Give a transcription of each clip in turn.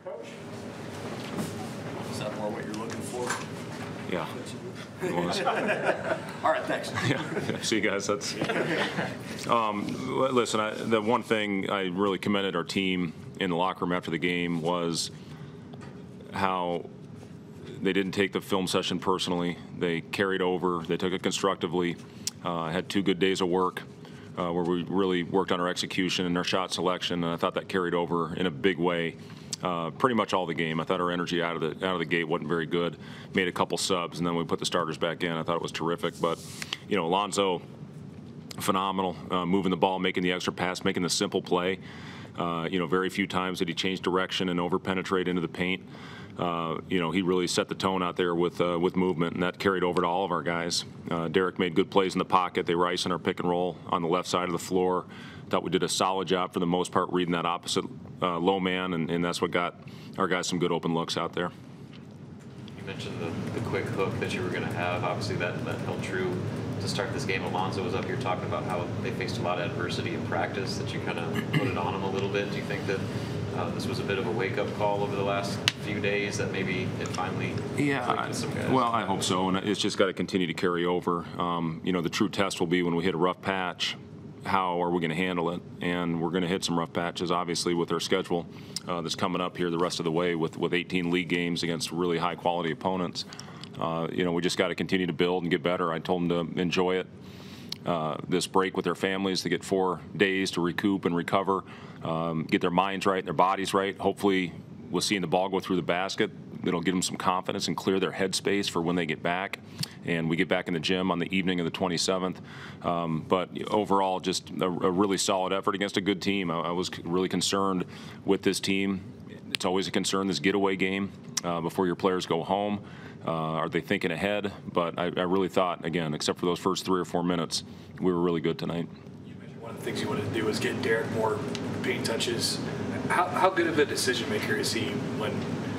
Coach? Is that more what you're looking for? Yeah. All right, thanks. Yeah. See, guys, that's. Listen, the one thing I really commended our team in the locker room after the game was how they didn't take the film session personally. They carried over. They took it constructively. Had 2 good days of work where we really worked on our execution and our shot selection, and I thought that carried over in a big way. Pretty much all the game. I thought our energy out of the gate wasn't very good. Made a couple subs, and then we put the starters back in. I thought it was terrific. But, Alonzo, phenomenal, moving the ball, making the extra pass, making the simple play. Very few times did he change direction and over-penetrate into the paint. He really set the tone out there with movement, and that carried over to all of our guys. Derek made good plays in the pocket. They were icing our pick and roll on the left side of the floor. Thought we did a solid job for the most part reading that opposite low man, and that's what got our guys some good open looks out there. You mentioned the quick hook that you were going to have. Obviously, that held true to start this game. Alonzo was up here talking about how they faced a lot of adversity in practice, that you kind of put it on them a little bit. Do you think that this was a bit of a wake-up call over the last few days, that maybe it finally clicked with some guys? Well, I hope so, and it's just got to continue to carry over. The true test will be when we hit a rough patch. How are we going to handle it? And we're going to hit some rough patches, obviously, with our schedule that's coming up here the rest of the way with 18 league games against really high-quality opponents. We just got to continue to build and get better. I told them to enjoy it, this break with their families, to get 4 days to recoup and recover, get their minds right and their bodies right. Hopefully, we'll see the ball go through the basket. It'll give them some confidence and clear their headspace for when they get back. And we get back in the gym on the evening of the 27th. But overall, just a really solid effort against a good team. I was really concerned with this team. It's always a concern, this getaway game before your players go home. Are they thinking ahead? But I really thought, again, except for those first 3 or 4 minutes, we were really good tonight. You mentioned one of the things you wanted to do was get Derek more paint touches. How good of a decision maker is he when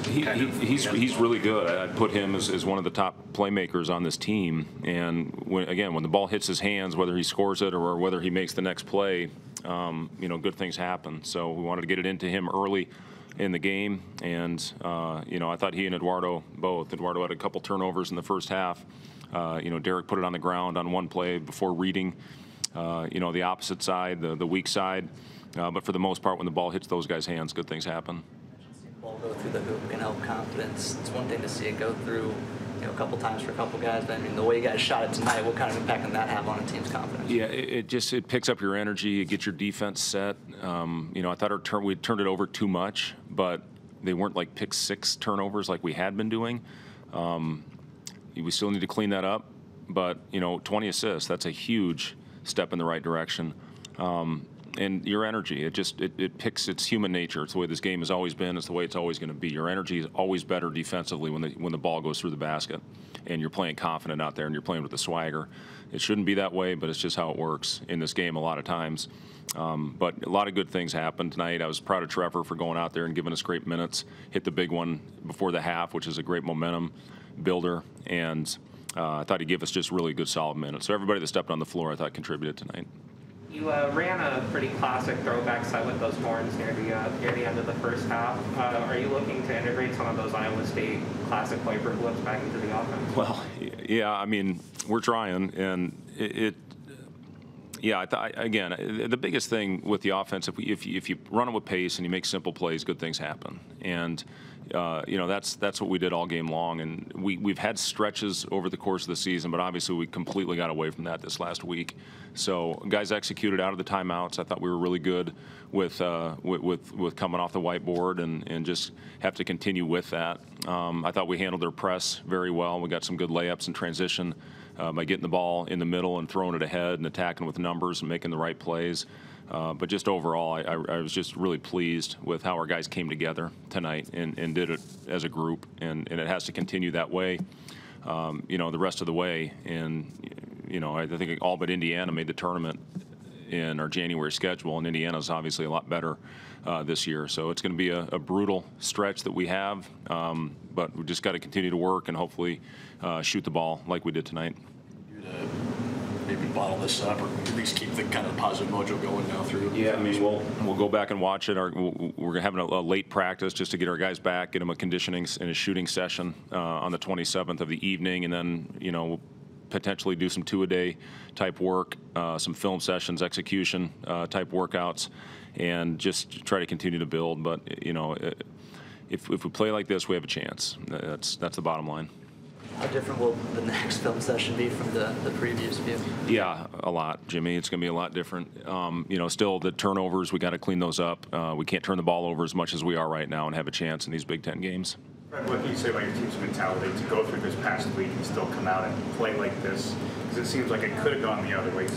he's really good. I'd put him as one of the top playmakers on this team. And when the ball hits his hands, whether he scores it or whether he makes the next play, good things happen. So we wanted to get it into him early in the game. And, I thought he and Eduardo both. Eduardo had a couple turnovers in the first half. Derek put it on the ground on one play before reading, the opposite side, the weak side. But for the most part, when the ball hits those guys' hands, good things happen. Ball go through the hoop can help confidence. It's one thing to see it go through, a couple times for a couple guys, but I mean, the way you guys shot it tonight, what kind of impact can that have on a team's confidence? Yeah, it picks up your energy, it gets your defense set. I thought we turned it over too much, but they weren't like pick 6 turnovers like we had been doing. We still need to clean that up, but 20 assists, that's a huge step in the right direction. And your energy, it's human nature. It's the way this game has always been. It's the way it's always going to be. Your energy is always better defensively when the ball goes through the basket and you're playing confident out there and you're playing with the swagger. It shouldn't be that way, but it's just how it works in this game a lot of times. But a lot of good things happened tonight. I was proud of Trevor for going out there and giving us great minutes. Hit the big one before the half, which is a great momentum builder. And I thought he gave us just really good, solid minutes. So everybody that stepped on the floor, I thought, contributed tonight. You ran a pretty classic throwback set with those horns near the end of the first half. Are you looking to integrate some of those Iowa State classic Hoiberg looks back into the offense? Well, yeah, I mean, we're trying, and again, the biggest thing with the offense, if you run it with pace and you make simple plays, good things happen. And that's what we did all game long. And we've had stretches over the course of the season, but obviously we completely got away from that this last week. So guys executed out of the timeouts. I thought we were really good with coming off the whiteboard and just have to continue with that. I thought we handled their press very well. We got some good layups in transition by getting the ball in the middle and throwing it ahead and attacking with numbers and making the right plays. But just overall, I was just really pleased with how our guys came together tonight and did it as a group, and it has to continue that way, the rest of the way. And, I think all but Indiana made the tournament in our January schedule, and Indiana's obviously a lot better this year. So it's going to be a brutal stretch that we have, but we just got to continue to work and hopefully shoot the ball like we did tonight. maybe bottle this up, or at least keep the kind of positive mojo going now through? Yeah, I mean, we'll go back and watch it. We're having a late practice just to get our guys back, get them a conditioning and a shooting session on the 27th of the evening, and then, you know, we'll potentially do some two-a-day type work, some film sessions, execution type workouts, and just try to continue to build. But, you know, if we play like this, we have a chance. That's the bottom line. How different will the next film session be from the previous view? Yeah, a lot, Jimmy. It's going to be a lot different. You know, still the turnovers, we got to clean those up. We can't turn the ball over as much as we are right now and have a chance in these Big Ten games. Fred, what can you say about your team's mentality to go through this past week and still come out and play like this? Because it seems like it could have gone the other way.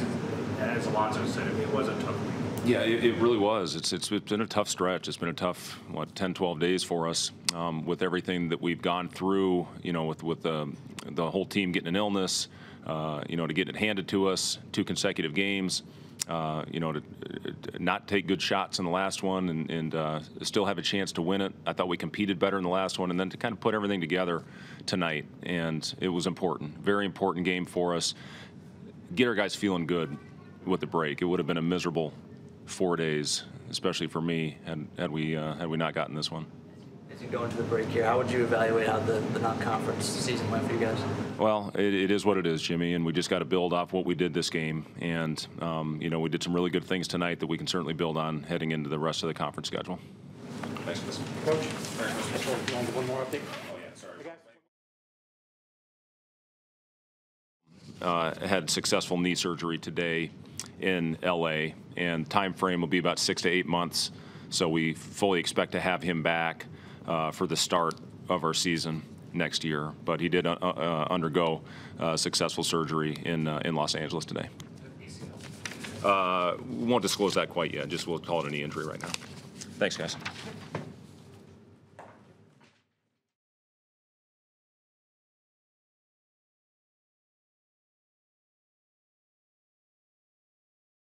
As Alonzo said, it was a tough week. Yeah, it really was. It's been a tough stretch. It's been a tough, 10, 12 days for us with everything that we've gone through, you know, with the whole team getting an illness, you know, to get it handed to us, 2 consecutive games, you know, to not take good shots in the last one and still have a chance to win it. I thought we competed better in the last one, and then to kind of put everything together tonight, and it was important. Very important game for us. Get our guys feeling good with the break. It would have been a miserable 4 days, especially for me, had we not gotten this one. As you go into the break here, how would you evaluate how the non-conference season went for you guys? Well, it is what it is, Jimmy, and we just got to build off what we did this game. And, you know, we did some really good things tonight that we can certainly build on heading into the rest of the conference schedule. Thanks, Chris. Coach, one more update. Had successful knee surgery today in LA, and time frame will be about 6 to 8 months. So we fully expect to have him back for the start of our season next year. But he did undergo successful surgery in Los Angeles today. We won't disclose that quite yet. Just we'll call it a knee injury right now. Thanks, guys.